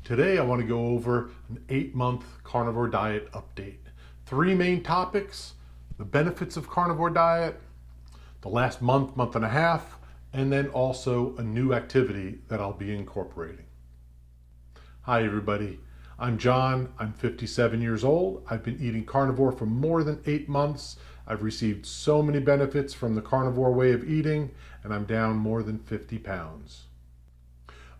Today I want to go over an 8-month carnivore diet update. 3 main topics: the benefits of carnivore diet, the last month, month and a half, and then also a new activity that I'll be incorporating. Hi everybody, I'm John. I'm 57 years old. I've been eating carnivore for more than 8 months. I've received so many benefits from the carnivore way of eating, and I'm down more than 50 pounds.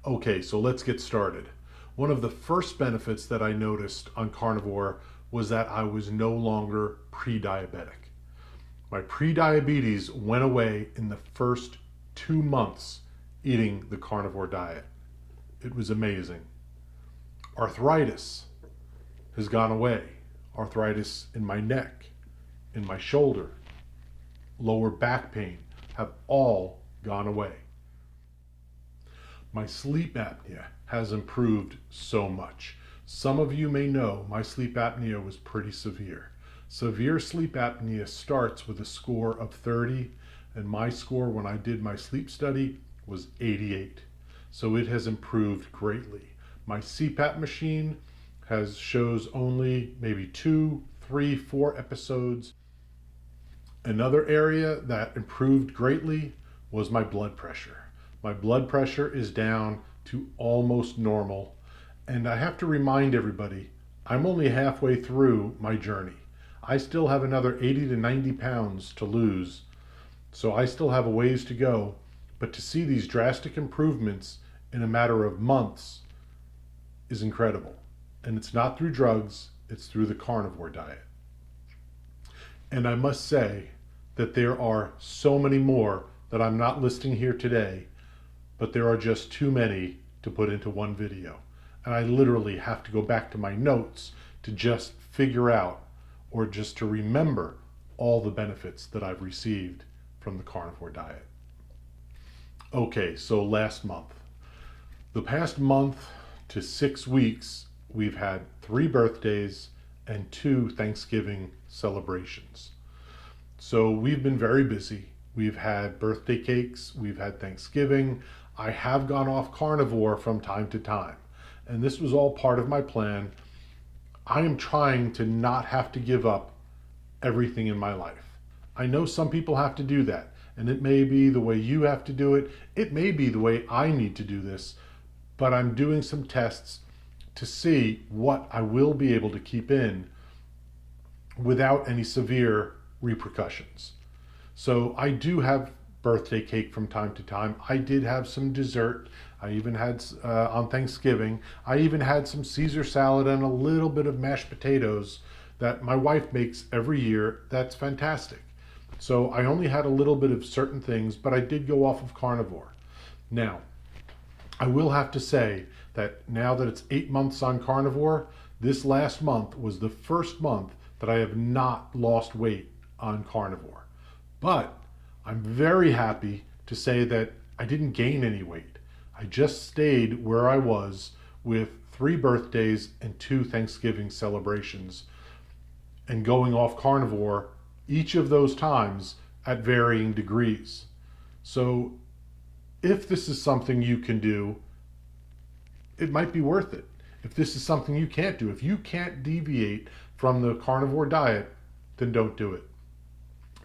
Okay, so let's get started. One of the first benefits that I noticed on carnivore was that I was no longer pre-diabetic. My pre-diabetes went away in the first 2 months eating the carnivore diet. It was amazing. Arthritis has gone away. Arthritis in my neck, in my shoulder, lower back pain have all gone away. My sleep apnea has improved so much. Some of you may know my sleep apnea was pretty severe. Severe sleep apnea starts with a score of 30, and my score when I did my sleep study was 88. So it has improved greatly. My CPAP machine shows only maybe 2, 3, 4 episodes. Another area that improved greatly was my blood pressure. My blood pressure is down to almost normal. And I have to remind everybody, I'm only halfway through my journey. I still have another 80 to 90 pounds to lose. So I still have a ways to go. But to see these drastic improvements in a matter of months is incredible. And it's not through drugs, it's through the carnivore diet. And I must say that there are so many more that I'm not listing here today, but there are just too many to put into one video. And I literally have to go back to my notes to just figure out or just to remember all the benefits that I've received from the carnivore diet. Okay, so last month. The past month to 6 weeks, we've had 3 birthdays and 2 Thanksgiving celebrations. So we've been very busy. We've had birthday cakes, we've had Thanksgiving. I have gone off carnivore from time to time, and this was all part of my plan. I am trying to not have to give up everything in my life. I know some people have to do that, and it may be the way you have to do it. It may be the way I need to do this, but I'm doing some tests to see what I will be able to keep in without any severe repercussions. So I do have birthday cake from time to time. I did have some dessert. I even had, on Thanksgiving, I even had some Caesar salad and a little bit of mashed potatoes that my wife makes every year. That's fantastic. So I only had a little bit of certain things, but I did go off of carnivore. Now, I will have to say that now that it's 8 months on carnivore, this last month was the first month that I have not lost weight on carnivore. But I'm very happy to say that I didn't gain any weight. I just stayed where I was with 3 birthdays and 2 Thanksgiving celebrations and going off carnivore each of those times at varying degrees. So if this is something you can do, it might be worth it. If this is something you can't do, if you can't deviate from the carnivore diet, then don't do it.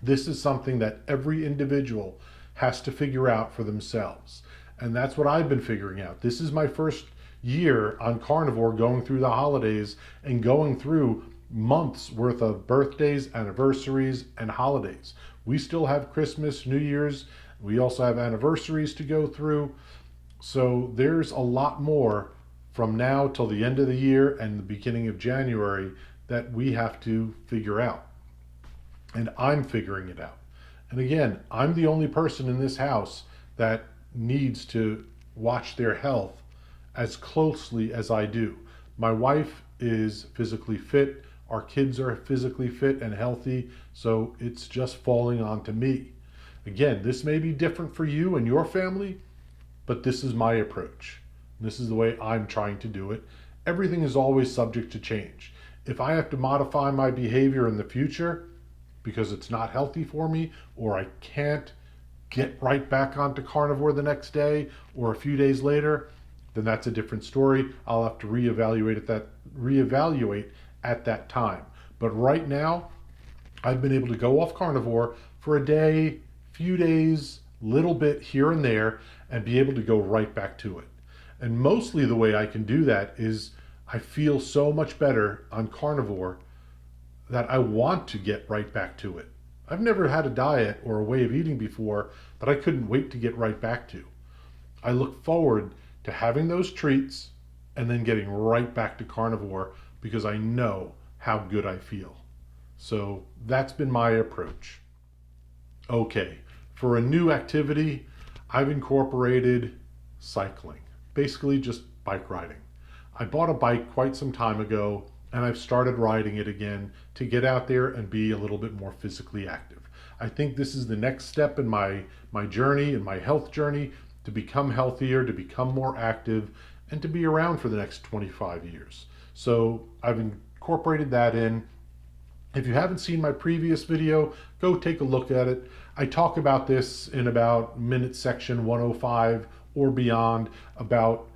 This is something that every individual has to figure out for themselves. And that's what I've been figuring out. This is my first year on carnivore, going through the holidays and going through months worth of birthdays, anniversaries, and holidays. We still have Christmas, New Year's. We also have anniversaries to go through. So there's a lot more from now till the end of the year and the beginning of January that we have to figure out. And I'm figuring it out. And again, I'm the only person in this house that needs to watch their health as closely as I do. My wife is physically fit. Our kids are physically fit and healthy. So it's just falling onto me. Again, this may be different for you and your family, but this is my approach. This is the way I'm trying to do it. Everything is always subject to change. If I have to modify my behavior in the future, because it's not healthy for me, or I can't get right back onto carnivore the next day or a few days later, then that's a different story. I'll have to reevaluate at that time. But right now, I've been able to go off carnivore for a day, few days, little bit here and there, and be able to go right back to it. And mostly the way I can do that is I feel so much better on carnivore that I want to get right back to it. I've never had a diet or a way of eating before that I couldn't wait to get right back to. I look forward to having those treats and then getting right back to carnivore because I know how good I feel. So that's been my approach. Okay, for a new activity, I've incorporated cycling, basically just bike riding. I bought a bike quite some time ago and I've started riding it again to get out there and be a little bit more physically active. I think this is the next step in my journey, in my health journey, to become healthier, to become more active, and to be around for the next 25 years. So I've incorporated that in. If you haven't seen my previous video, go take a look at it. I talk about this in about minute section 105 or beyond about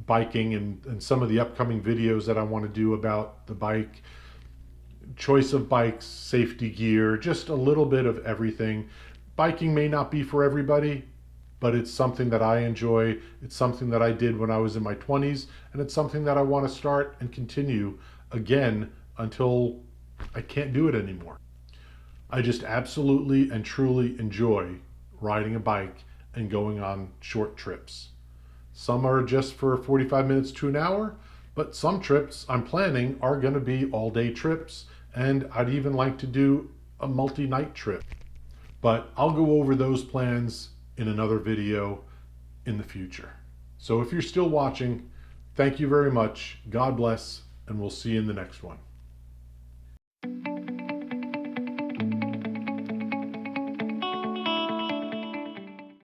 biking and some of the upcoming videos that I want to do about the bike, choice of bikes, safety gear, just a little bit of everything. Biking may not be for everybody, but it's something that I enjoy. It's something that I did when I was in my 20s, and it's something that I want to start and continue again until I can't do it anymore. I just absolutely and truly enjoy riding a bike and going on short trips. Some are just for 45 minutes to an hour, but some trips I'm planning are going to be all-day trips, and I'd even like to do a multi-night trip. But I'll go over those plans in another video in the future. So if you're still watching, thank you very much. God bless, and we'll see you in the next one.